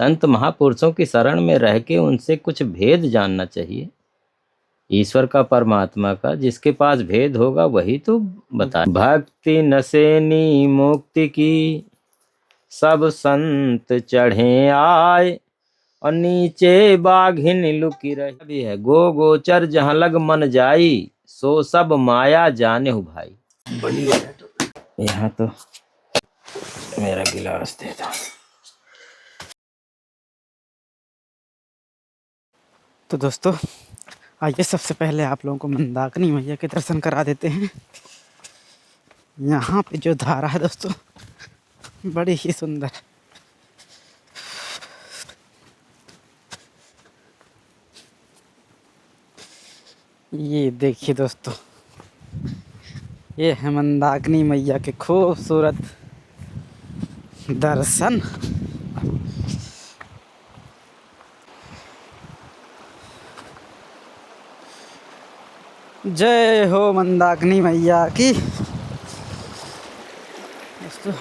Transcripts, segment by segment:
संत महापुरुषों की शरण में रह के उनसे कुछ भेद जानना चाहिए, ईश्वर का, परमात्मा का। जिसके पास भेद होगा वही तो बता। भक्ति नसेनी मुक्ति की, सब संत चढ़े आए, और नीचे बाघिन लुकी रही भी है। गो गोचर जहाँ लग मन जाई, सो सब माया जाने हो भाई। यहाँ तो मेरा गिलास दे दो। तो दोस्तों आइए सबसे पहले आप लोगों को मंदाकिनी मैया के दर्शन करा देते हैं। यहाँ पे जो धारा है दोस्तों बड़ी ही सुंदर। ये देखिए दोस्तों, ये है मंदाकिनी मैया के खूबसूरत दर्शन। जय हो मंदाकिनी मैया की। दोस्तों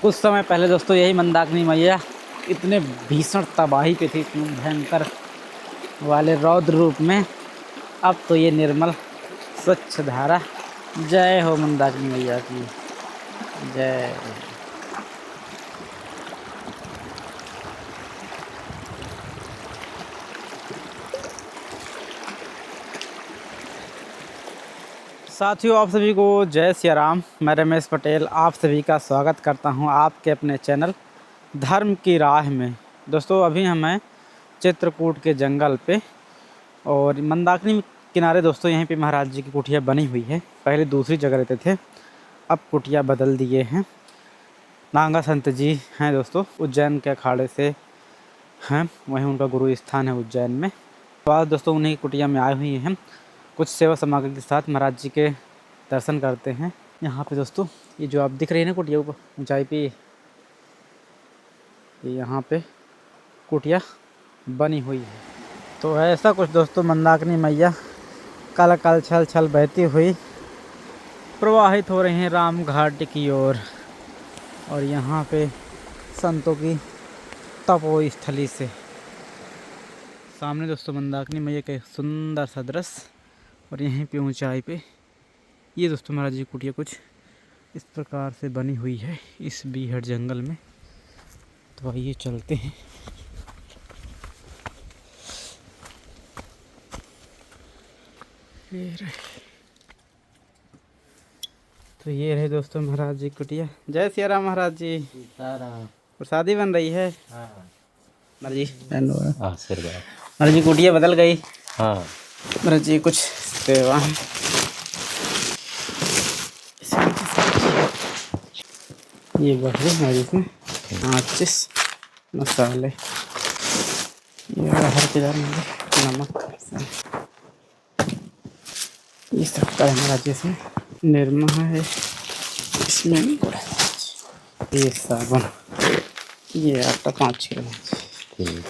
कुछ समय पहले दोस्तों यही मंदाकिनी मैया इतने भीषण तबाही पे थी, इतने भयंकर वाले रौद्र रूप में। अब तो ये निर्मल स्वच्छ धारा। जय हो मंदाकिनी मैया की जय। साथियों आप सभी को जय सिया राम। मैं रमेश पटेल आप सभी का स्वागत करता हूं आपके अपने चैनल धर्म की राह में। दोस्तों अभी हम हैं चित्रकूट के जंगल पे, और मंदाकिनी किनारे दोस्तों यहीं पे महाराज जी की कुटिया बनी हुई है। पहले दूसरी जगह रहते थे, अब कुटिया बदल दिए हैं। नांगा संत जी हैं दोस्तों, उज्जैन के अखाड़े से हैं, वहीं उनका गुरु स्थान है उज्जैन में। तो आज दोस्तों उन्हीं की कुटिया में आए हुए हैं, कुछ सेवा सामग्री के साथ महाराज जी के दर्शन करते हैं। यहाँ पे दोस्तों ये जो आप दिख रही है ना कुटिया ऊपर ऊंचाई पे, ये यहाँ पे कुटिया बनी हुई है। तो ऐसा कुछ दोस्तों मंदाकिनी मैया कल कल छल छल बहती हुई प्रवाहित हो रही हैं राम घाट की ओर। और यहाँ पे संतों की तपो स्थली से सामने दोस्तों मंदाकिनी मैया का एक सुंदर सा दृश्य। और यहीं पे ऊंचाई पे ये दोस्तों महाराज जी की कुटिया कुछ इस प्रकार से बनी हुई है इस बीहड़ जंगल में। तो आइए चलते हैं। ये रहे, तो ये रहे दोस्तों महाराज जी की कुटिया। जय सिया राम महाराज जी। प्रसादी बन रही है महाराज जी। आशीर्वाद। महाराज जी कुटिया बदल गई। हाँ महाराज जी कुछ सेवा है। ये बकरी है जिसमें माचिस मसाले, ये हर किधर नमक, ये सब का महाराज जी से निर्मा है, इसमें ये साबुन, ये आटा 5 किलो।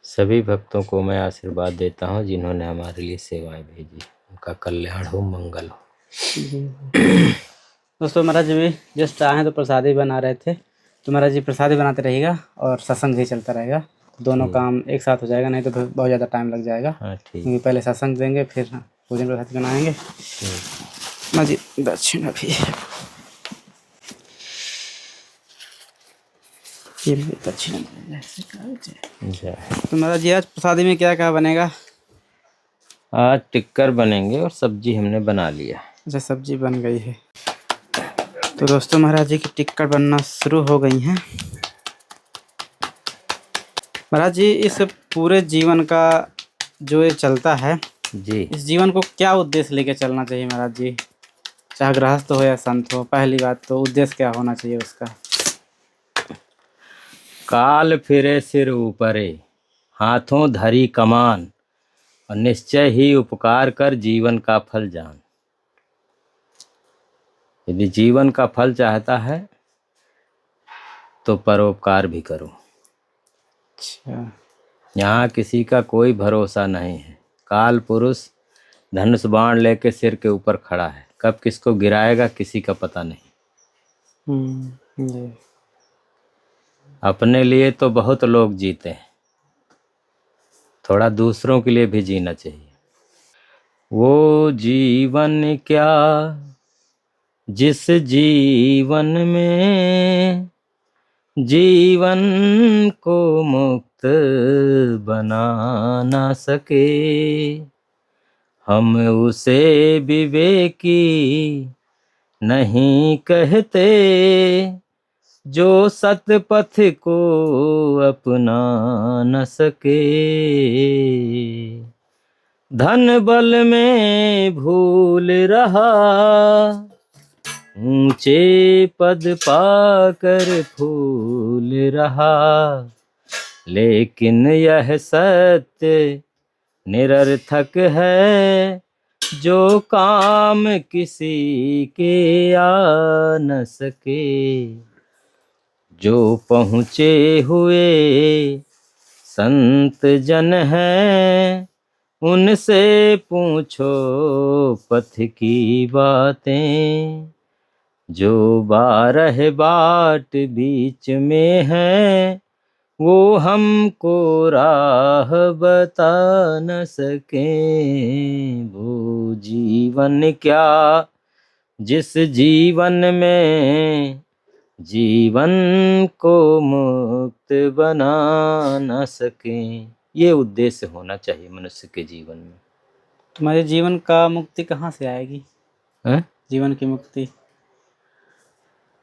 सभी भक्तों को मैं आशीर्वाद देता हूँ जिन्होंने हमारे लिए सेवाएं भेजी, उनका कल्याण हो, मंगल हो। दोस्तों महाराज जी भी जस्ट आए हैं तो प्रसादी बना रहे थे, तो महाराज जी प्रसादी बनाते रहिएगा और सत्संग भी चलता रहेगा। दोनों काम एक साथ हो जाएगा, नहीं तो बहुत ज़्यादा टाइम लग जाएगा। हाँ ठीक। क्योंकि पहले सत्संग देंगे फिर भोजन प्रसादी बनाएंगे। महाराज जी दक्षिणा भी दक्षिणा। तो महाराज जी आज प्रसादी में क्या क्या बनेगा? आज टिक्कर बनेंगे और सब्जी हमने बना लिया। अच्छा सब्जी बन गई है। तो दोस्तों महाराज जी की टिक्कर बनना शुरू हो गई हैं। महाराज जी इस पूरे जीवन का जो ये चलता है जी, इस जीवन को क्या उद्देश्य लेके चलना चाहिए महाराज जी? चाहे गृहस्थ हो या संत हो, पहली बात तो उद्देश्य क्या होना चाहिए उसका? काल फिरे सिर ऊपरे, हाथों धरी कमान, और निश्चय ही उपकार कर जीवन का फल जान। यदि जीवन का फल चाहता है तो परोपकार भी करो। अच्छा, यहाँ किसी का कोई भरोसा नहीं है। काल पुरुष धनुष बाण लेके सिर के ऊपर खड़ा है, कब किसको गिराएगा किसी का पता नहीं। जी। अपने लिए तो बहुत लोग जीते हैं, थोड़ा दूसरों के लिए भी जीना चाहिए। वो जीवन क्या जिस जीवन में जीवन को मुक्त बना ना सके, हम उसे विवेकी नहीं कहते, जो सतपथ को अपना न सके। धन बल में भूल रहा, ऊंचे पद पाकर फूल रहा, लेकिन यह सत्य निरर्थक है, जो काम किसी के आ न सके। जो पहुँचे हुए संत जन हैं, उनसे पूछो पथ की बातें, जो 12 बाट बीच में है, वो हमको राह बता न सके। वो जीवन क्या जिस जीवन में जीवन को मुक्त बना न सके। ये उद्देश्य होना चाहिए मनुष्य के जीवन में। तुम्हारे जीवन का मुक्ति कहाँ से आएगी? है? जीवन की मुक्ति?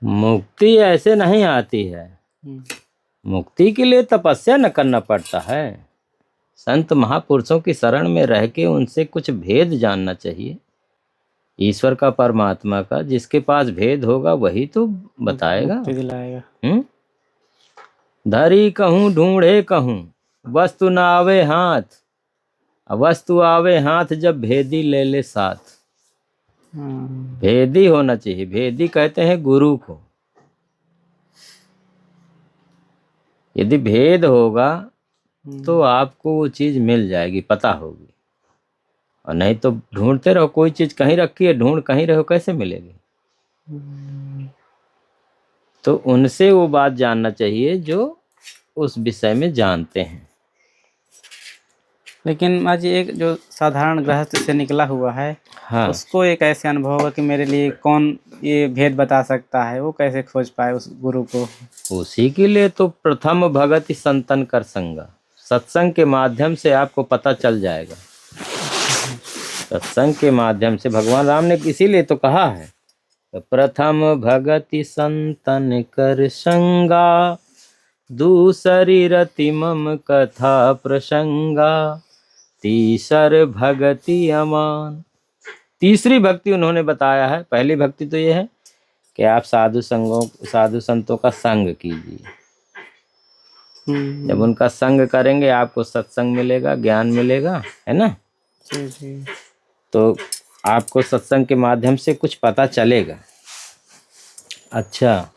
मुक्ति ऐसे नहीं आती है, मुक्ति के लिए तपस्या न करना पड़ता है। संत महापुरुषों की शरण में रह के उनसे कुछ भेद जानना चाहिए, ईश्वर का, परमात्मा का। जिसके पास भेद होगा वही तो बताएगा, मुक्ति दिलाएगा। धरी कहूँ ढूंढे कहूँ, वस्तु न आवे हाथ, वस्तु आवे हाथ जब भेदी ले ले साथ। भेदी होना चाहिए, भेदी कहते हैं गुरु को। यदि भेद होगा तो आपको वो चीज मिल जाएगी, पता होगी। और नहीं तो ढूंढते रहो, कोई चीज कहीं रखी है, ढूंढ कहीं रहो, कैसे मिलेगी? तो उनसे वो बात जानना चाहिए जो उस विषय में जानते हैं। लेकिन आज एक जो साधारण गृहस्थ से निकला हुआ है, हाँ, उसको एक ऐसे अनुभव होगा कि मेरे लिए कौन ये भेद बता सकता है, वो कैसे खोज पाए उस गुरु को? उसी के लिए तो प्रथम भगति संतन कर संगा, सत्संग के माध्यम से आपको पता चल जाएगा। सत्संग के माध्यम से भगवान राम ने इसीलिए तो कहा है, प्रथम भगति संतन कर संगा, दूसरी रति मम कथा प्रसंगा, तीसर भगति अमान। तीसरी भक्ति उन्होंने बताया है। पहली भक्ति तो ये है कि आप साधु संतों का संग कीजिए। जब उनका संग करेंगे आपको सत्संग मिलेगा, ज्ञान मिलेगा, है ना? जी। तो आपको सत्संग के माध्यम से कुछ पता चलेगा। अच्छा,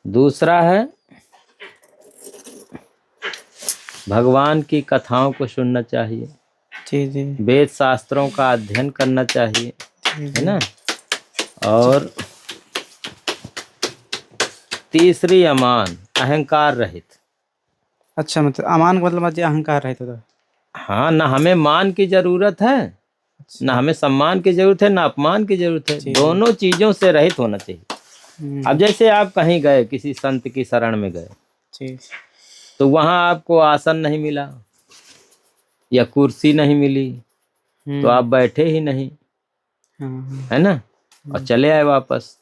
दूसरा है भगवान की कथाओं को सुनना चाहिए। जी। वेद शास्त्रों का अध्ययन करना चाहिए, है ना? और तीसरी अमान, अहंकार रहित। अच्छा, मतलब अमान का मतलब अहंकार रहित होता है। हाँ, ना हमें मान की जरूरत है, ना हमें सम्मान की जरूरत है, ना अपमान की जरूरत है। दोनों चीजों से रहित होना चाहिए। अब जैसे आप कहीं गए, किसी संत की शरण में गए, तो वहां आपको आसन नहीं मिला या कुर्सी नहीं मिली, तो आप बैठे ही नहीं, है ना? और चले आए वापस,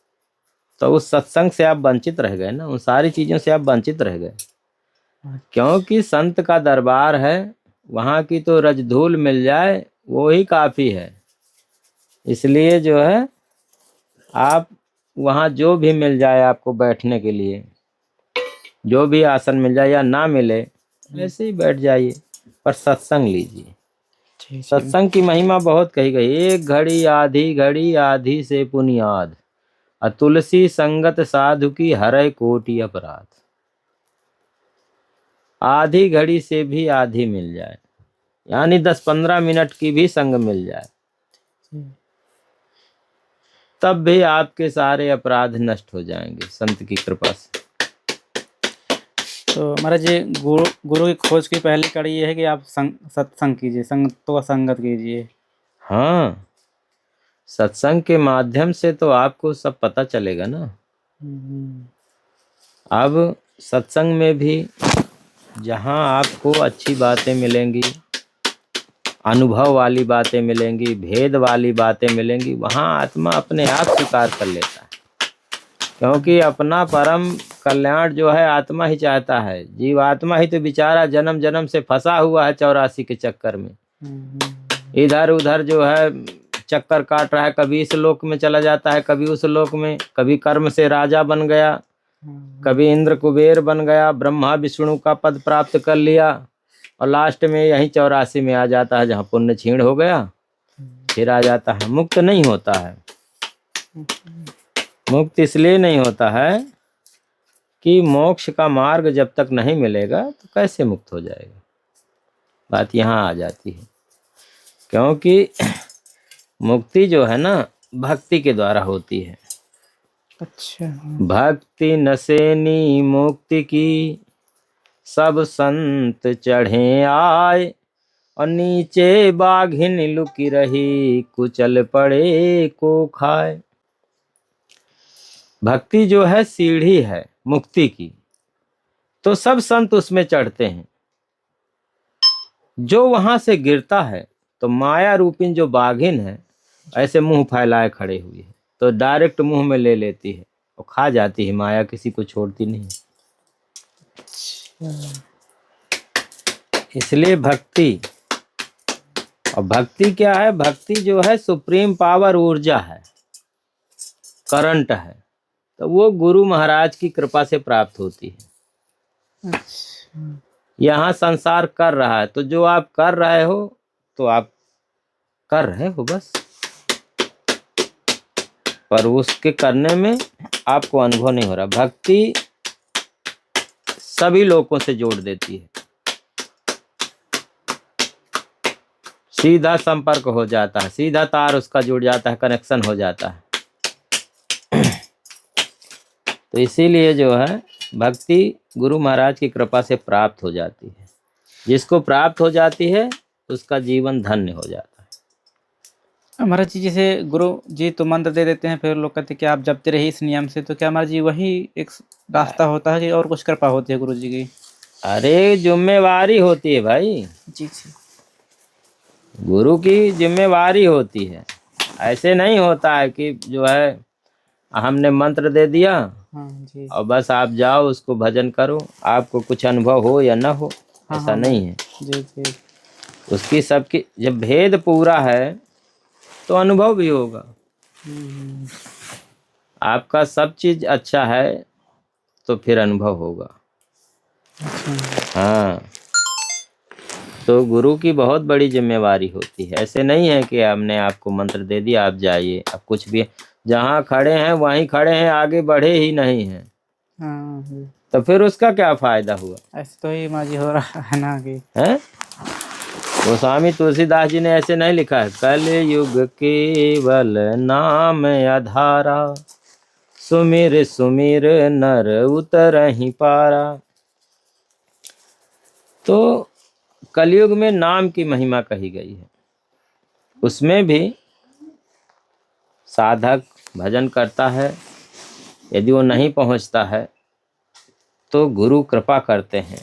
तो उस सत्संग से आप वंचित रह गए ना, उन सारी चीजों से आप वंचित रह गए। क्योंकि संत का दरबार है, वहां की तो रजधूल मिल जाए वो ही काफी है। इसलिए जो है, आप वहां जो भी मिल जाए आपको बैठने के लिए, जो भी आसन मिल जाए या ना मिले, ऐसे ही बैठ जाइए, पर सत्संग लीजिए। सत्संग की महिमा बहुत कही गई। एक घड़ी आधी से पुनियाद, तुलसी संगत साधु की हरै कोटि अपराध। आधी घड़ी से भी आधी मिल जाए, यानी 10-15 मिनट की भी संग मिल जाए, तब भी आपके सारे अपराध नष्ट हो जाएंगे संत की कृपा से। तो महाराज जी, गुरु की खोज की पहली कड़ी ये है कि आप सत्संग कीजिए, संगत व संगत कीजिए। हाँ, सत्संग के माध्यम से तो आपको सब पता चलेगा ना। अब सत्संग में भी जहाँ आपको अच्छी बातें मिलेंगी, अनुभव वाली बातें मिलेंगी, भेद वाली बातें मिलेंगी, वहाँ आत्मा अपने आप स्वीकार कर लेता है, क्योंकि अपना परम कल्याण जो है आत्मा ही चाहता है। जीव आत्मा ही तो बेचारा जन्म जन्म से फंसा हुआ है 84 के चक्कर में, इधर उधर जो है चक्कर काट रहा है। कभी इस लोक में चला जाता है, कभी उस लोक में, कभी कर्म से राजा बन गया, कभी इंद्र कुबेर बन गया, ब्रह्मा विष्णु का पद प्राप्त कर लिया, और लास्ट में यहीं 84 में आ जाता है जहाँ पुण्य क्षीण हो गया, फिर आ जाता है। मुक्त नहीं होता है। मुक्त इसलिए नहीं होता है कि मोक्ष का मार्ग जब तक नहीं मिलेगा तो कैसे मुक्त हो जाएगा। बात यहाँ आ जाती है, क्योंकि मुक्ति जो है ना भक्ति के द्वारा होती है। अच्छा। भक्ति नसेनी मुक्ति की, सब संत चढ़े आए, और नीचे बाघिन लुकी रही, कुचल पड़े को खाए। भक्ति जो है सीढ़ी है मुक्ति की, तो सब संत उसमें चढ़ते हैं। जो वहां से गिरता है तो माया रूपिन जो बाघिन है ऐसे मुंह फैलाए खड़े हुई है, तो डायरेक्ट मुंह में ले लेती है और खा जाती है। माया किसी को छोड़ती नहीं। इसलिए भक्ति, और भक्ति क्या है? भक्ति जो है सुप्रीम पावर, ऊर्जा है, करंट है, तो वो गुरु महाराज की कृपा से प्राप्त होती है। यहाँ संसार कर रहा है, तो जो आप कर रहे हो तो आप कर रहे हो बस, पर उसके करने में आपको अनुभव नहीं हो रहा। भक्ति सभी लोगों से जोड़ देती है, सीधा संपर्क हो जाता है, सीधा तार उसका जुड़ जाता है, कनेक्शन हो जाता है। तो इसीलिए जो है भक्ति गुरु महाराज की कृपा से प्राप्त हो जाती है। जिसको प्राप्त हो जाती है उसका जीवन धन्य हो जाता है। महाराज जी, जैसे गुरु जी तो मंत्र दे देते हैं, फिर लोग कहते हैं कि आप जपते रहिए इस नियम से, तो क्या महाराज जी वही एक रास्ता होता है कि और कुछ कृपा होती है गुरु जी की? अरे जिम्मेवारी होती है भाई, जी जी, गुरु की जिम्मेवारी होती है। ऐसे नहीं होता है कि जो है हमने मंत्र दे दिया, हाँ जी, और बस आप जाओ उसको भजन करो, आपको कुछ अनुभव हो या ना हो, ऐसा नहीं है। जी जी, उसकी सबकी जब भेद पूरा है तो अनुभव भी होगा। आपका सब चीज अच्छा है तो फिर अनुभव होगा। हाँ, तो गुरु की बहुत बड़ी जिम्मेवारी होती है। ऐसे नहीं है कि हमने आपको मंत्र दे दिया आप जाइए, अब कुछ भी जहाँ खड़े हैं वहीं खड़े हैं, आगे बढ़े ही नहीं हैं, तो फिर उसका क्या फायदा हुआ? ऐसे तो ही महाराज जी हो रहा है ना कि है। गोस्वामी तुलसीदास जी ने ऐसे नहीं लिखा है, कल युग केवल नाम आधारा, सुमिर सुमिर नर उतरहि पारा। तो कलयुग में नाम की महिमा कही गई है। उसमें भी साधक भजन करता है, यदि वो नहीं पहुंचता है तो गुरु कृपा करते हैं,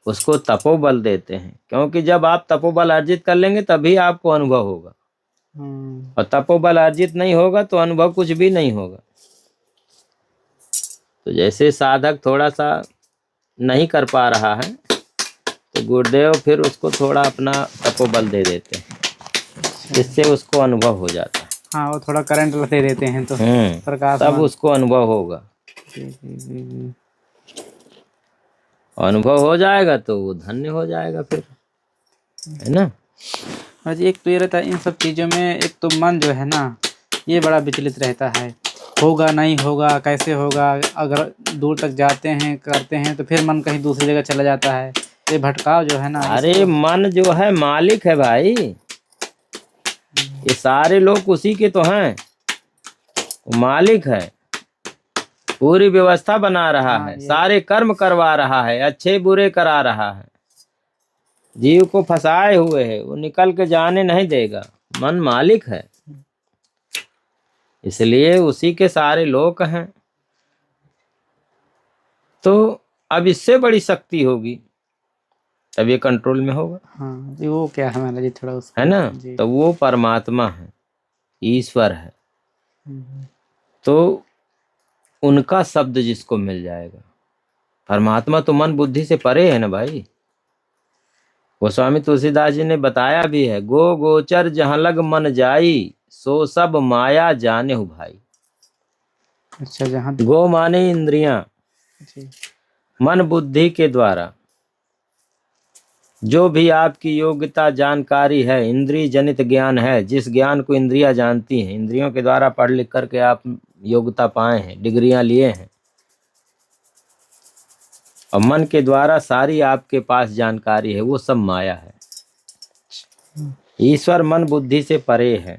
उसको तपोबल देते हैं, क्योंकि जब आप तपोबल अर्जित कर लेंगे तभी आपको अनुभव होगा, और तपोबल अर्जित नहीं होगा तो अनुभव कुछ भी नहीं होगा। तो जैसे साधक थोड़ा सा नहीं कर पा रहा है तो गुरुदेव फिर उसको थोड़ा अपना तपोबल दे देते हैं, जिससे उसको अनुभव हो जाता है। हाँ, वो थोड़ा करंट दे देते हैं तो प्रकाश, तब उसको अनुभव होगा। अनुभव हो जाएगा तो वो धन्य हो जाएगा फिर, है ना। महाराज, एक तो ये रहता है इन सब चीज़ों में, एक तो मन जो है ना ये बड़ा विचलित रहता है, होगा नहीं होगा, कैसे होगा। अगर दूर तक जाते हैं करते हैं तो फिर मन कहीं दूसरी जगह चला जाता है। ये भटकाव जो है ना, अरे मन जो है मालिक है भाई, ये सारे लोग उसी के तो हैं। वो मालिक है, पूरी व्यवस्था बना रहा हाँ, है, सारे कर्म करवा रहा है, अच्छे बुरे करा रहा है। जीव को फंसाए हुए है, वो निकल के जाने नहीं देगा। मन मालिक है, इसलिए उसी के सारे लोक हैं। तो अब इससे बड़ी शक्ति होगी तब ये कंट्रोल में होगा। हाँ जी, वो क्या है हमारा जी, थोड़ा उसका है ना? जी। तो वो परमात्मा है, ईश्वर है। तो उनका शब्द जिसको मिल जाएगा, परमात्मा तो मन बुद्धि से परे है ना भाई। गोस्वामी तुलसीदास जी ने बताया भी है, गो गोचर जहाँ लग मन जाई, सो सब माया जाने हो भाई। अच्छा, जहाँ गो माने इंद्रियां, जी। मन बुद्धि के द्वारा जो भी आपकी योग्यता जानकारी है, इंद्रिय जनित ज्ञान है, जिस ज्ञान को इंद्रियां जानती हैं, इंद्रियों के द्वारा पढ़ लिख करके आप योग्यता पाए हैं, डिग्रियां लिए हैं, और मन के द्वारा सारी आपके पास जानकारी है, वो सब माया है। ईश्वर मन बुद्धि से परे है।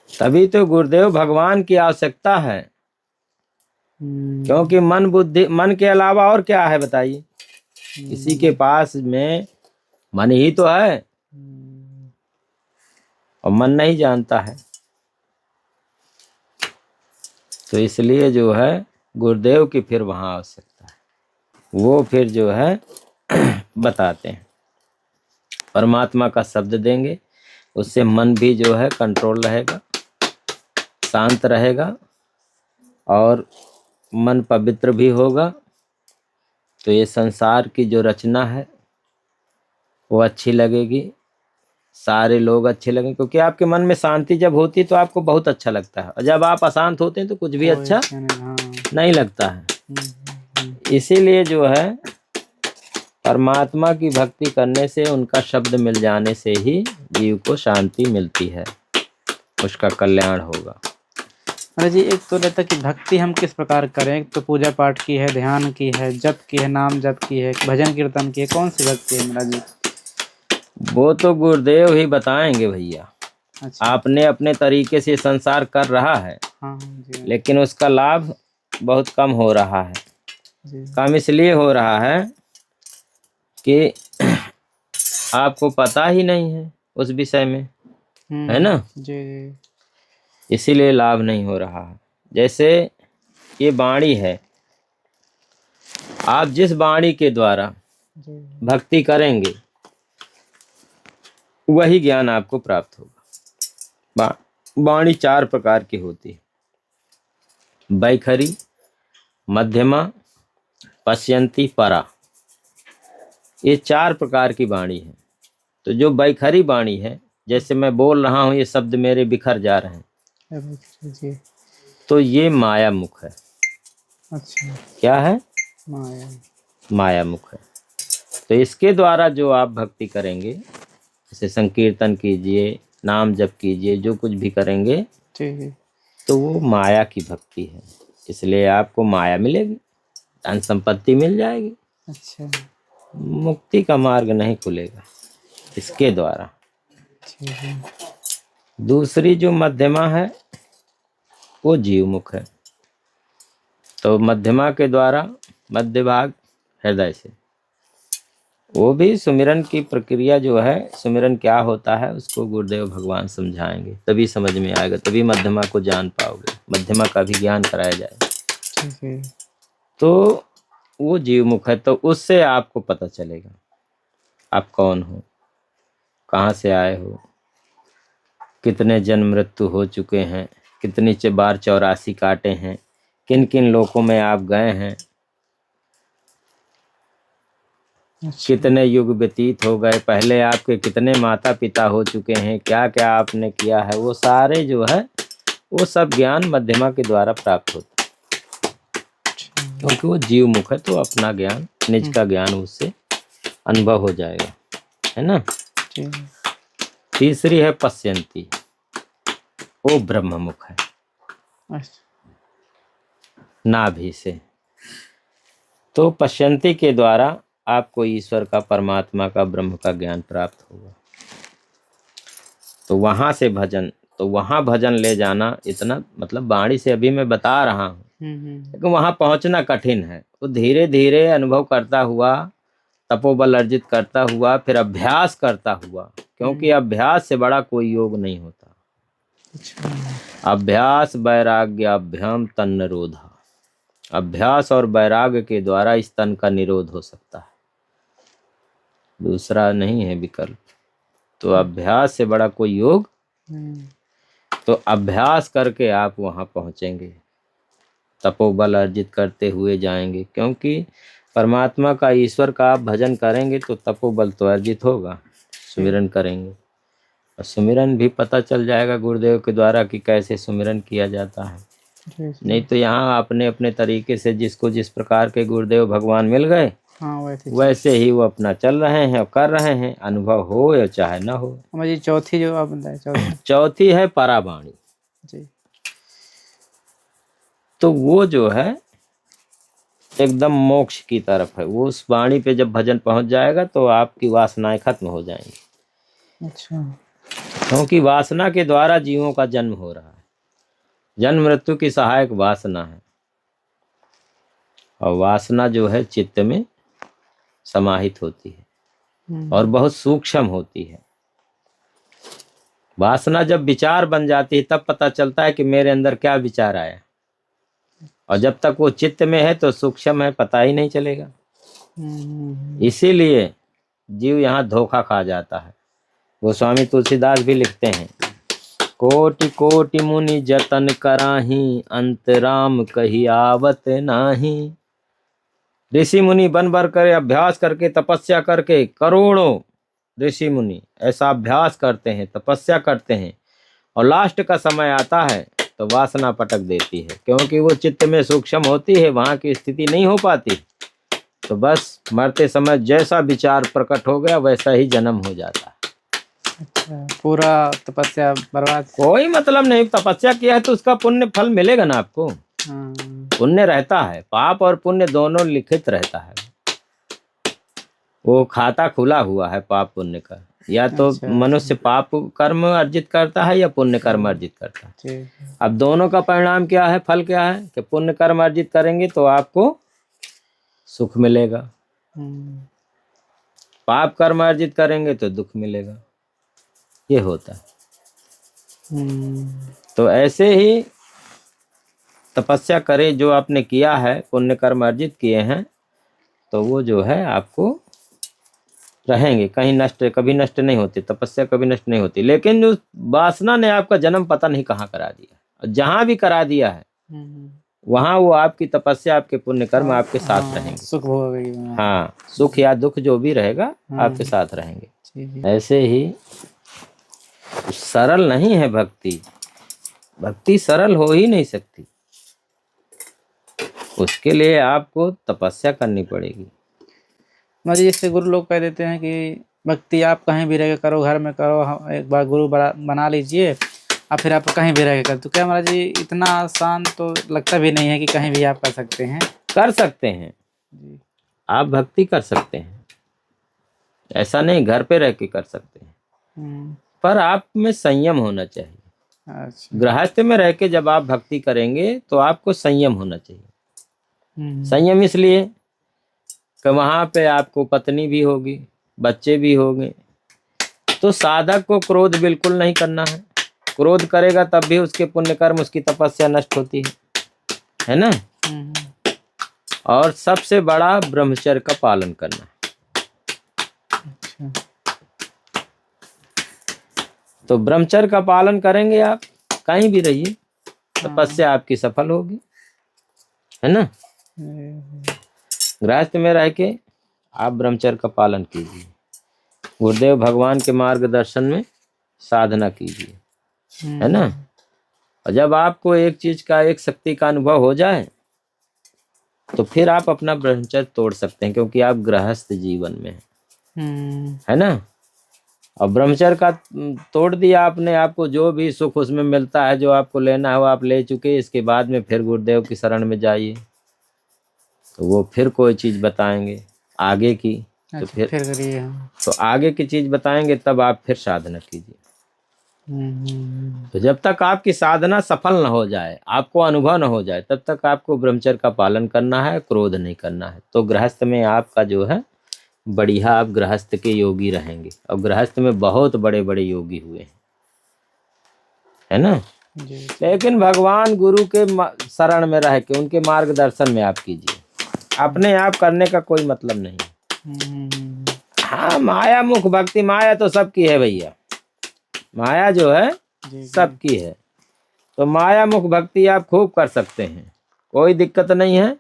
तभी तो गुरुदेव भगवान की आवश्यकता है, क्योंकि मन बुद्धि, मन के अलावा और क्या है बताइए? किसी के पास में मन ही तो है, और मन नहीं जानता है। तो इसलिए जो है गुरुदेव की फिर वहाँ आवश्यकता है। वो फिर जो है बताते हैं, परमात्मा का शब्द देंगे, उससे मन भी जो है कंट्रोल रहेगा, शांत रहेगा, और मन पवित्र भी होगा। तो ये संसार की जो रचना है वो अच्छी लगेगी, सारे लोग अच्छे लगेंगे, क्योंकि आपके मन में शांति जब होती है तो आपको बहुत अच्छा लगता है, और जब आप अशांत होते हैं तो कुछ भी अच्छा नहीं लगता है। इसीलिए जो है परमात्मा की भक्ति करने से, उनका शब्द मिल जाने से ही जीव को शांति मिलती है, उसका कल्याण होगा। अरे जी, एक तो रहता कि भक्ति हम किस प्रकार करें। एक तो पूजा पाठ की है, ध्यान की है, जप की है, नाम जप की है, भजन कीर्तन की है, कौन सी भक्ति है महाराज जी? वो तो गुरुदेव ही बताएंगे भैया। अच्छा। आपने अपने तरीके से संसार कर रहा है, हाँ जी। लेकिन उसका लाभ बहुत कम हो रहा है। जी। कम इसलिए हो रहा है कि आपको पता ही नहीं है उस विषय में, है ना? जी। इसीलिए लाभ नहीं हो रहा है। जैसे ये वाणी है, आप जिस वाणी के द्वारा भक्ति करेंगे वही ज्ञान आपको प्राप्त होगा। वाणी 4 प्रकार की होती है, बैखरी, मध्यमा, पश्यंती, परा। ये 4 प्रकार की वाणी है। तो जो बैखरी वाणी है, जैसे मैं बोल रहा हूँ, ये शब्द मेरे बिखर जा रहे हैं, जी। तो ये माया मुख है। अच्छा। क्या है? माया। माया मुख है। तो इसके द्वारा जो आप भक्ति करेंगे, जैसे संकीर्तन कीजिए, नाम जप कीजिए, जो कुछ भी करेंगे, तो वो माया की भक्ति है। इसलिए आपको माया मिलेगी, धन संपत्ति मिल जाएगी। अच्छा। मुक्ति का मार्ग नहीं खुलेगा इसके द्वारा। दूसरी जो मध्यमा है वो जीवमुख है। तो मध्यमा के द्वारा, मध्य भाग हृदय से, वो भी सुमिरन की प्रक्रिया जो है, सुमिरन क्या होता है उसको गुरुदेव भगवान समझाएंगे, तभी समझ में आएगा, तभी मध्यमा को जान पाओगे, मध्यमा का भी ज्ञान कराया जाए। तो वो जीवमुख है। तो उससे आपको पता चलेगा आप कौन हो, कहाँ से आए हो, कितने जन्म मृत्यु हो चुके हैं, कितनी बार 84 काटे हैं, किन किन लोकों में आप गए हैं, कितने युग व्यतीत हो गए, पहले आपके कितने माता पिता हो चुके हैं, क्या क्या आपने किया है, वो सारे जो है वो सब ज्ञान मध्यमा के द्वारा प्राप्त होता है। क्योंकि वो जीव मुख है, तो अपना ज्ञान, निज का ज्ञान उससे अनुभव हो जाएगा, है ना? तीसरी है पश्यंती, वो ब्रह्म मुख है, नाभि से। तो पश्यंती के द्वारा आपको ईश्वर का, परमात्मा का, ब्रह्म का ज्ञान प्राप्त होगा। तो वहां से भजन, तो वहां भजन ले जाना इतना, मतलब वाणी से अभी मैं बता रहा हूँ, लेकिन वहां पहुंचना कठिन है। वो धीरे धीरे अनुभव करता हुआ, तपोबल अर्जित करता हुआ, फिर अभ्यास करता हुआ, क्योंकि अभ्यास से बड़ा कोई योग नहीं होता। अच्छा। अभ्यास वैराग्याभ्याम तन निरोधा, अभ्यास और वैराग्य के द्वारा इस तन का निरोध हो सकता है, दूसरा नहीं है विकल्प। तो अभ्यास से बड़ा कोई योग, तो अभ्यास करके आप वहां पहुंचेंगे, तपोबल अर्जित करते हुए जाएंगे, क्योंकि परमात्मा का, ईश्वर का आप भजन करेंगे तो तपोबल तो अर्जित होगा, सुमिरन करेंगे, और सुमिरन भी पता चल जाएगा गुरुदेव के द्वारा कि कैसे सुमिरन किया जाता है। नहीं तो यहाँ अपने अपने तरीके से जिसको जिस प्रकार के गुरुदेव भगवान मिल गए, हाँ वैसे ही वो अपना चल रहे हैं और कर रहे हैं, अनुभव हो या चाहे ना हो। जी चौथी जो आप बताए, चौथी है परावाणी जी। तो वो जो है एकदम मोक्ष की तरफ है। वो उस वाणी पे जब भजन पहुंच जाएगा तो आपकी वासनाएं खत्म हो जाएंगी। अच्छा। क्योंकि वासना के द्वारा जीवों का जन्म हो रहा है, जन्म मृत्यु की सहायक वासना है, और वासना जो है चित्त में समाहित होती है और बहुत सूक्ष्म होती है। वासना जब विचार बन जाती है तब पता चलता है कि मेरे अंदर क्या विचार आया, और जब तक वो चित्त में है तो सूक्ष्म है, पता ही नहीं चलेगा। इसीलिए जीव यहाँ धोखा खा जाता है। गोस्वामी तुलसीदास भी लिखते हैं, कोटि कोटि मुनि जतन कराही, अंतराम कही आवत नाही। ऋषि मुनि बन भर कर अभ्यास करके, तपस्या करके, करोड़ों ऋषि मुनि ऐसा अभ्यास करते हैं, तपस्या करते हैं, और लास्ट का समय आता है तो वासना पटक देती है, क्योंकि वो चित्त में सूक्ष्म होती है, वहां की स्थिति नहीं हो पाती। तो बस मरते समय जैसा विचार प्रकट हो गया वैसा ही जन्म हो जाता है। अच्छा, पूरा तपस्या बर्बाद। कोई मतलब नहीं, तपस्या किया है तो उसका पुण्य फल मिलेगा ना आपको। पुण्य रहता है, पाप और पुण्य दोनों लिखित रहता है, वो खाता खुला हुआ है पाप पुण्य का। या तो मनुष्य पाप कर्म अर्जित करता है या पुण्य कर्म अर्जित करता है। अब दोनों का परिणाम क्या है, फल क्या है कि पुण्य कर्म अर्जित करेंगे तो आपको सुख मिलेगा, पाप कर्म अर्जित करेंगे तो दुख मिलेगा, ये होता है। तो ऐसे ही तपस्या करे, जो आपने किया है, पुण्य कर्म अर्जित किए हैं, तो वो जो है आपको रहेंगे, कहीं नष्ट, कभी नष्ट नहीं होती, तपस्या कभी नष्ट नहीं होती। लेकिन जो वासना ने आपका जन्म पता नहीं कहाँ करा दिया, जहां भी करा दिया है वहां वो आपकी तपस्या, आपके पुण्य कर्म आपके साथ रहेंगे, सुख भोगेगी। हाँ, सुख या दुख जो भी रहेगा आपके साथ रहेंगे। ऐसे ही सरल नहीं है भक्ति, भक्ति सरल हो ही नहीं सकती, उसके लिए आपको तपस्या करनी पड़ेगी। मतलब जैसे गुरु लोग कह देते हैं कि भक्ति आप कहीं भी रह के करो, घर में करो, एक बार गुरु बना लीजिए और फिर आप कहीं भी रह के करो। तो क्या महाराज जी इतना आसान तो लगता भी नहीं है कि कहीं भी आप कर सकते हैं। कर सकते हैं जी, आप भक्ति कर सकते हैं, ऐसा नहीं घर पे रह के कर सकते हैं, पर आप में संयम होना चाहिए। अच्छा। गृहस्थ में रह के जब आप भक्ति करेंगे तो आपको संयम होना चाहिए। संयम इसलिए कि वहां पे आपको पत्नी भी होगी, बच्चे भी होंगे, तो साधक को क्रोध बिल्कुल नहीं करना है। क्रोध करेगा तब भी उसके पुण्य कर्म, उसकी तपस्या नष्ट होती है ना। और सबसे बड़ा ब्रह्मचर्य का पालन करना। अच्छा। तो ब्रह्मचर्य का पालन करेंगे आप, कहीं भी रहिए, तपस्या आपकी सफल होगी, है ना। गृहस्थ में रह के आप ब्रह्मचर्य का पालन कीजिए, गुरुदेव भगवान के मार्गदर्शन में साधना कीजिए, है ना। और जब आपको एक चीज का, एक शक्ति का अनुभव हो जाए तो फिर आप अपना ब्रह्मचर्य तोड़ सकते हैं, क्योंकि आप गृहस्थ जीवन में है ना। और ब्रह्मचर्य का तोड़ दिया आपने, आपको जो भी सुख उसमें मिलता है, जो आपको लेना हो आप ले चुके, इसके बाद में फिर गुरुदेव की शरण में जाइए, तो वो फिर कोई चीज बताएंगे आगे की। तो फिर करिए, तो आगे की चीज बताएंगे, तब आप फिर साधना कीजिए। हम्म, तो जब तक आपकी साधना सफल न हो जाए, आपको अनुभव न हो जाए, तब तक आपको ब्रह्मचर्य का पालन करना है, क्रोध नहीं करना है। तो गृहस्थ में आपका जो है बढ़िया, आप गृहस्थ के योगी रहेंगे। और गृहस्थ में बहुत बड़े बड़े योगी हुए हैं, है ना। जी। लेकिन भगवान गुरु के शरण में रह के उनके मार्गदर्शन में आप कीजिए, अपने आप करने का कोई मतलब नहीं। हम्म, हाँ, माया मुख भक्ति, माया तो सबकी है भैया, माया जो है जी, सबकी है। तो माया मुख भक्ति आप खूब कर सकते हैं, कोई दिक्कत नहीं है।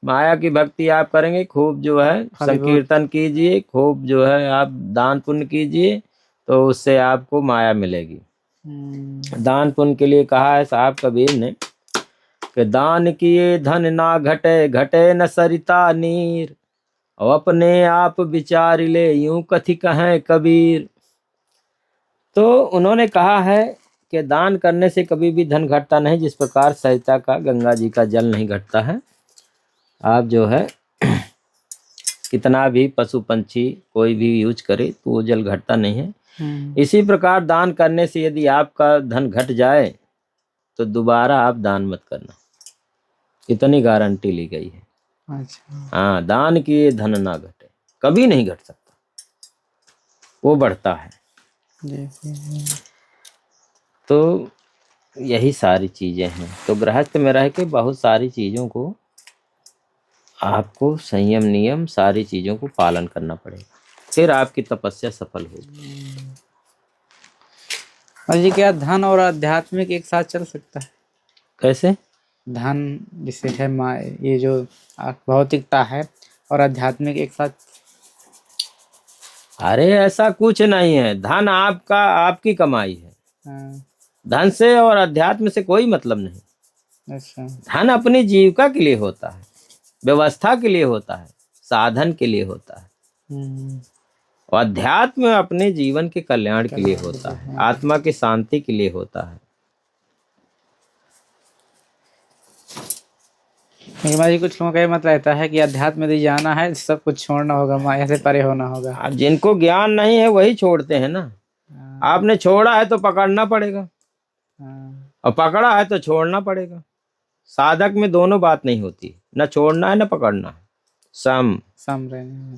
माया की भक्ति आप करेंगे खूब, जो है संकीर्तन कीजिए, खूब जो है आप दान पुण्य कीजिए, तो उससे आपको माया मिलेगी। दान पुण्य के लिए कहा है साहब कबीर ने कि दान किए धन ना घटे, घटे न सरिता नीर, और अपने आप विचार ले यूं कथि कहें कबीर। तो उन्होंने कहा है कि दान करने से कभी भी धन घटता नहीं, जिस प्रकार सरिता का, गंगा जी का जल नहीं घटता है। आप जो है कितना भी पशु पंछी कोई भी यूज करे तो वो जल घटता नहीं है। इसी प्रकार दान करने से यदि आपका धन घट जाए तो दोबारा आप दान मत करना, इतनी गारंटी ली गई है। अच्छा। हाँ, दान किए धन ना घटे, कभी नहीं घट सकता, वो बढ़ता है। तो यही सारी चीजें हैं। तो गृहस्थ में रह के बहुत सारी चीजों को आपको संयम नियम सारी चीजों को पालन करना पड़ेगा, फिर आपकी तपस्या सफल होगी। और जी, क्या धन और आध्यात्मिक एक साथ चल सकता है? कैसे? धन जिसे है ये जो भौतिकता है और आध्यात्मिक एक साथ? अरे ऐसा कुछ नहीं है, धन आपका, आपकी कमाई है। हाँ, धन से और अध्यात्म से कोई मतलब नहीं। अच्छा। धन अपनी जीविका के लिए होता है, व्यवस्था के लिए होता है, साधन के लिए होता है। और अध्यात्म अपने जीवन के कल्याण के लिए होता है, आत्मा की शांति के लिए होता है। जी, कुछ लोगों का ये मत रहता है कि अध्यात्म यदि जाना है सब कुछ छोड़ना होगा, माया से परे होना होगा। अब जिनको ज्ञान नहीं है वही छोड़ते हैं ना। आपने छोड़ा है तो पकड़ना पड़ेगा, और पकड़ा है तो छोड़ना पड़ेगा। साधक में दोनों बात नहीं होती, न छोड़ना है न पकड़ना है, सम रहना।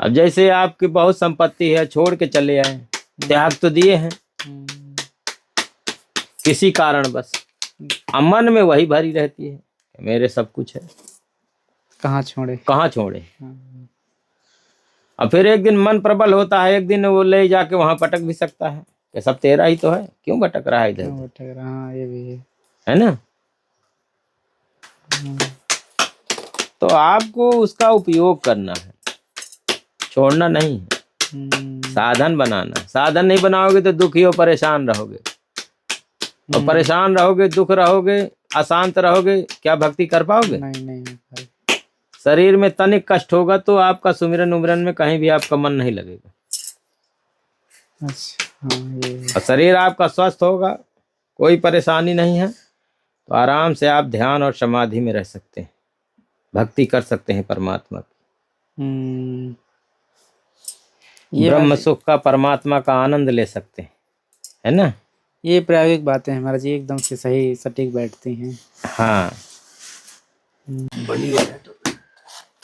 अब जैसे आपकी बहुत संपत्ति है, छोड़ के चले आए, त्याग तो दिए हैं किसी कारण बस, मन में वही भरी रहती है, मेरे सब कुछ है, कहाँ छोड़े, कहाँ छोड़े। अब फिर एक दिन मन प्रबल होता है, एक दिन वो ले जाके वहां पटक भी सकता है कि सब तेरा ही तो है, क्यों भटक रहा है इधर, भटक रहा। हाँ, ये भी है ना। तो आपको उसका उपयोग करना है, छोड़ना नहीं है, साधन बनाना है। साधन नहीं बनाओगे तो दुखी और परेशान रहोगे, और परेशान रहोगे, दुख रहोगे, अशांत रहोगे, क्या भक्ति कर पाओगे? नहीं। शरीर में तनिक कष्ट होगा तो आपका सुमिरन उमरन में कहीं भी आपका मन नहीं लगेगा। अच्छा। और शरीर आपका स्वस्थ होगा, कोई परेशानी नहीं है, तो आराम से आप ध्यान और समाधि में रह सकते हैं, भक्ति कर सकते हैं परमात्मा की, ब्रह्म सुख का, परमात्मा का आनंद ले सकते हैं, है ना। ये प्रायोगिक बातें हैं महाराज जी, एकदम से सही सटीक बैठती हैं। हाँ, बढ़िया है। तो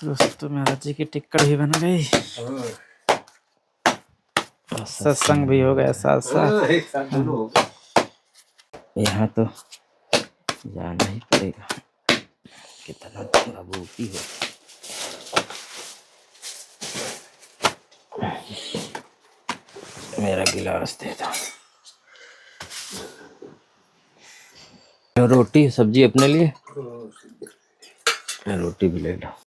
दोस्तों महाराज जी की टिक्कड़ भी बन गई, सत्संग भी हो गया साथ साथ। यहाँ तो जाना ही पड़ेगा, कितना भूखी हो। मेरा गिलास दे दो, रोटी सब्जी अपने लिए, रोटी भी ले लो।